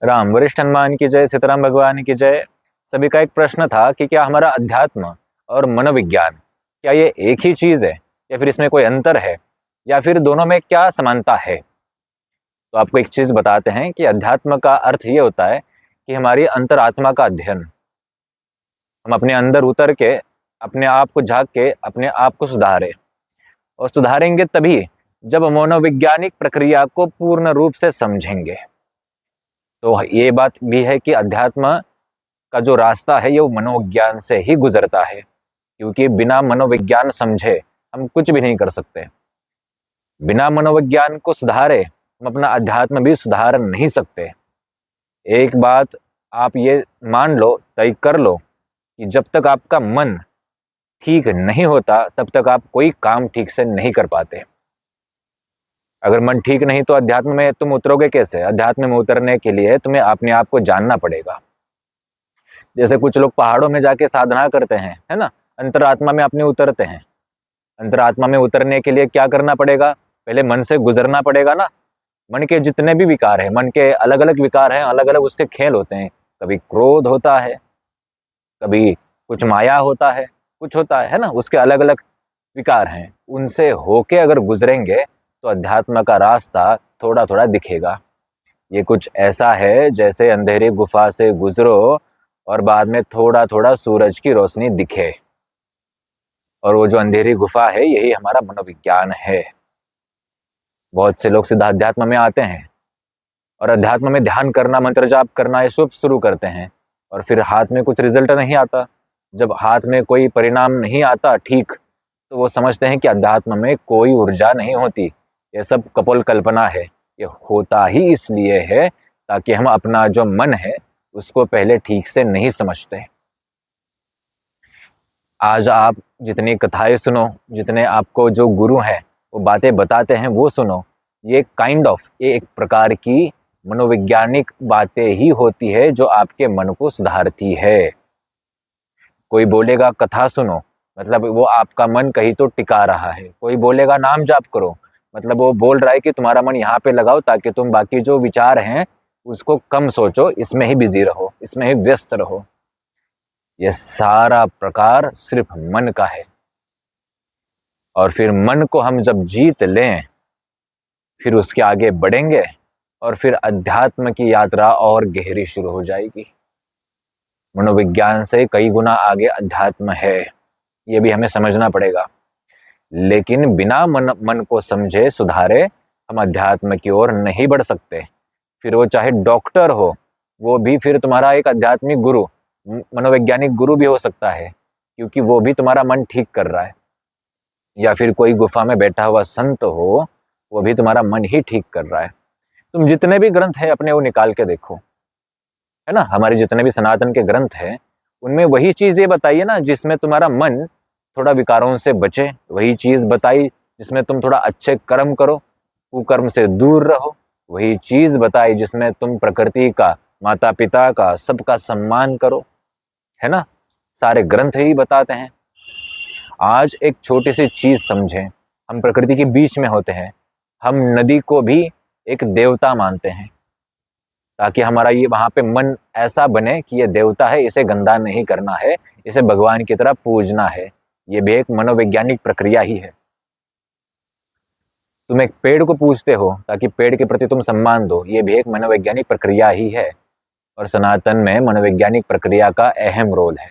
राम वरिष्ठ हनुमान की जय, सीताराम भगवान की जय। सभी का एक प्रश्न था कि क्या हमारा अध्यात्म और मनोविज्ञान क्या ये एक ही चीज है या फिर इसमें कोई अंतर है या फिर दोनों में क्या समानता है। तो आपको एक चीज बताते हैं कि अध्यात्म का अर्थ ये होता है कि हमारी अंतरात्मा का अध्ययन। हम अपने अंदर उतर के अपने आप को झांक के अपने आप को सुधारें, और सुधारेंगे तभी जब मनोवैज्ञानिक प्रक्रिया को पूर्ण रूप से समझेंगे। तो ये बात भी है कि अध्यात्म का जो रास्ता है ये वो मनोविज्ञान से ही गुजरता है, क्योंकि बिना मनोविज्ञान समझे हम कुछ भी नहीं कर सकते। बिना मनोविज्ञान को सुधारे हम अपना अध्यात्म भी सुधार नहीं सकते। एक बात आप ये मान लो, तय कर लो कि जब तक आपका मन ठीक नहीं होता तब तक आप कोई काम ठीक से नहीं कर पाते। अगर मन ठीक नहीं तो अध्यात्म में तुम उतरोगे कैसे? अध्यात्म में उतरने के लिए तुम्हें अपने आप को जानना पड़ेगा। जैसे कुछ लोग पहाड़ों में जाके साधना करते हैं, है ना, अंतरात्मा में अपने उतरते हैं। अंतरात्मा में उतरने के लिए क्या करना पड़ेगा? पहले मन से गुजरना पड़ेगा ना। मन के जितने भी विकार हैं, मन के अलग अलग विकार हैं, अलग अलग उसके खेल होते हैं। कभी क्रोध होता है, कभी कुछ माया होता है, कुछ होता है ना, उसके अलग अलग विकार हैं। उनसे होके अगर गुजरेंगे तो अध्यात्म का रास्ता थोड़ा थोड़ा दिखेगा। ये कुछ ऐसा है जैसे अंधेरी गुफा से गुजरो और बाद में थोड़ा थोड़ा सूरज की रोशनी दिखे, और वो जो अंधेरी गुफा है यही हमारा मनोविज्ञान है। बहुत से लोग सीधा अध्यात्म में आते हैं और अध्यात्म में ध्यान करना, मंत्र जाप करना ये सब शुरू करते हैं, और फिर हाथ में कुछ रिजल्ट नहीं आता। जब हाथ में कोई परिणाम नहीं आता ठीक, तो वो समझते हैं कि अध्यात्म में कोई ऊर्जा नहीं होती, ये सब कपोल कल्पना है। ये होता ही इसलिए है ताकि हम अपना जो मन है उसको पहले ठीक से नहीं समझते। आज आप जितनी कथाएं सुनो, जितने आपको जो गुरु हैं वो बातें बताते हैं वो सुनो, ये ये एक प्रकार की मनोवैज्ञानिक बातें ही होती है जो आपके मन को सुधारती है। कोई बोलेगा कथा सुनो, मतलब वो आपका मन कहीं तो टिका रहा है। कोई बोलेगा नाम जाप करो, मतलब वो बोल रहा है कि तुम्हारा मन यहाँ पे लगाओ ताकि तुम बाकी जो विचार हैं उसको कम सोचो, इसमें ही बिजी रहो, इसमें ही व्यस्त रहो। यह सारा प्रकार सिर्फ मन का है, और फिर मन को हम जब जीत लें फिर उसके आगे बढ़ेंगे, और फिर अध्यात्म की यात्रा और गहरी शुरू हो जाएगी। मनोविज्ञान से कई गुना आगे अध्यात्म है, ये भी हमें समझना पड़ेगा। लेकिन बिना मन को समझे सुधारे हम अध्यात्म की ओर नहीं बढ़ सकते। फिर वो चाहे डॉक्टर हो, वो भी फिर तुम्हारा एक आध्यात्मिक गुरु, मनोवैज्ञानिक गुरु भी हो सकता है, क्योंकि वो भी तुम्हारा मन ठीक कर रहा है। या फिर कोई गुफा में बैठा हुआ संत हो, वो भी तुम्हारा मन ही ठीक कर रहा है। तुम जितने भी ग्रंथ है अपने वो निकाल के देखो, है ना, हमारे जितने भी सनातन के ग्रंथ हैं उनमें वही चीज ये बताइए ना जिसमें तुम्हारा मन थोड़ा विकारों से बचे। वही चीज बताई जिसमें तुम थोड़ा अच्छे कर्म करो, कुकर्म से दूर रहो। वही चीज बताई जिसमें तुम प्रकृति का, माता पिता का, सबका सम्मान करो, है ना। सारे ग्रंथ ही बताते हैं। आज एक छोटी सी चीज समझें, हम प्रकृति के बीच में होते हैं, हम नदी को भी एक देवता मानते हैं, ताकि हमारा ये वहां पे मन ऐसा बने कि ये देवता है, इसे गंदा नहीं करना है, इसे भगवान की तरह पूजना है। ये भी एक मनोवैज्ञानिक प्रक्रिया ही है। तुम एक पेड़ को पूजते हो ताकि पेड़ के प्रति तुम सम्मान दो, ये भी एक मनोवैज्ञानिक प्रक्रिया ही है। और सनातन में मनोवैज्ञानिक प्रक्रिया का अहम रोल है।